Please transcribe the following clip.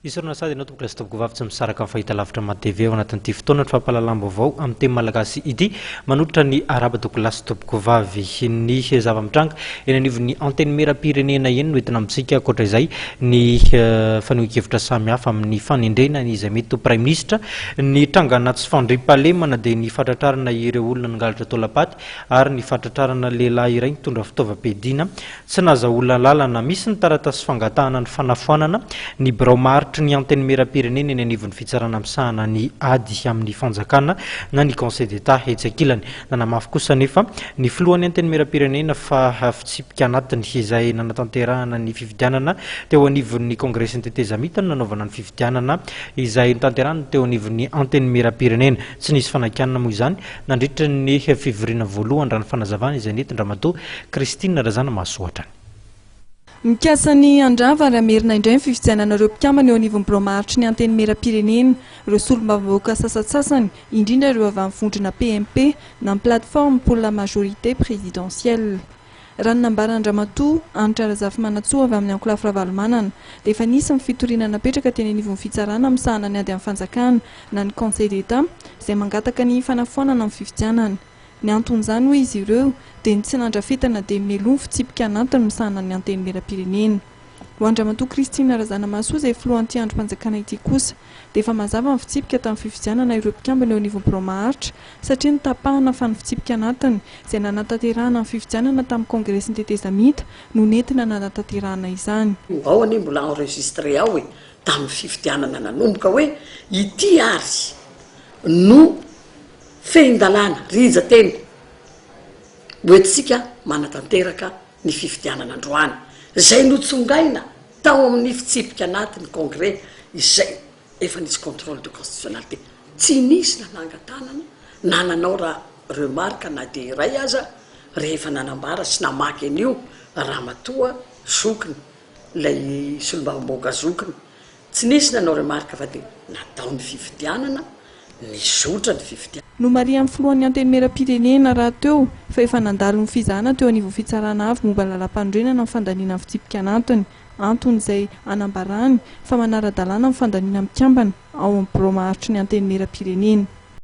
Isorana sady ianao tompoko lasitopoko vavy tsy misaraka amin'ny fahita lavitra matv ao anatin'ity fotoana ny fampahalalam-baovao amin'ny teny malagasy ity manotritra ny araba toko lasitopoko vavy ny zava-mitranga eny anivon'ny antenne mera-pirenena eny no entina amintsika ankoatra izay ny fanehoan-kevitra samihafa amin'ny fanendrena izay mety ho prime ministre ny trangana tsy fandriam-pahalemana dia ny fatratrarana ireo olona nangalatra tolapaty ary ny fatratrarana lehilahy iray mitondra fitaovam-piadiana tsy naza olona lalana misy ny taratasy fangatahana ny fanafoanana ny braomar ny antenne mera-pirenena eny anivon'ny fitsarana amsahana ny ady amin'ny fanjakana na ny conseil d'état hetsankilany nanamafy kosa nefa ny filohan'ny antenne mera-pirenena fa fitsipika anatiny izay nanatanterahana ny fifidianana teo anivon'ny congrès syntétésamitany nanaovana ny fifidianana izay nitanterahana teo anivon'ny antenne mera-pirenena tsy nisy fanakianana moa izany nandritra ny fivoriana voalohany raha ny fanazavana izay nentindramatoa Christine Razana Masoatra. Mikasany andrava ary amerina indray ny fifidiananareo mpikambana eo anivon'ny bromaritry ny antenne mera-pirenena ireo solombavambahoaka sasatsasany indrindra ireo avy amin'ny vondrona PMP na ny plateforme pour la majorité présidentielle. Raha ny nambarandramatoa Anitra Razafy-Manantsoa avy amin'ny ankolafy Ravalomanana dia efa nisy ny fitoriana napetraka teny anivon'ny fitsarana misahana ny ady amin'ny fanjakana na ny conseil d'état izay mangataka ny fanafoanana amin'ny fifidianana. Ny anton'izany hoy izy ireo dia ny tsy nandrafetana dia mialoha ny fitsipika anatiny misahana ny antenne mera-pirenena. Ho andramatoa Christine Razana Masoa izay filohan'ity androm-panjakana ity kosa dia efa mazava ny fitsipika tamin'ny fifidianana ireo mpikambana eo anivon'ny bromaritry satria nitapahana fa ny fitsipika anatiny izay nanatanterahana ny fifidianana tamin'ny congrès syntétésamita no nentina nanatanterahana izany. Ao anie mbola enregistré ao tamin'ny fifidianana nanomboka hoe ity ary no fehin-dalàna rija teny hoentsika manatanteraka ny fifidianana androany izay notsongaina tao amin'ny fitsipika anatiny congrès izay efa nisy contrôle de constitutionnalité tsy nisy nanangatanana na nanao raha remarque na dia iray aza rehefa nanambara sy namaky an'io raha matoa zokiny ilay solombavambahoaka zokiny tsy nisy nanao remarque fa dia natao ny fifidianana nizotra ny fifidianana. No maria amin'ny filohan'ny antenne mera-pirenena raha teo fa efa nandalo ny fizahana teo anivon'ny fitsarana avy momba lalam-pandrenana ny fandaniana amin'ny fitsipika anatiny antony izay anambarany fa manara-dalàna ny fandaniana mpikambana ao amin'ny bromaritry ny antenne mera-pirenena.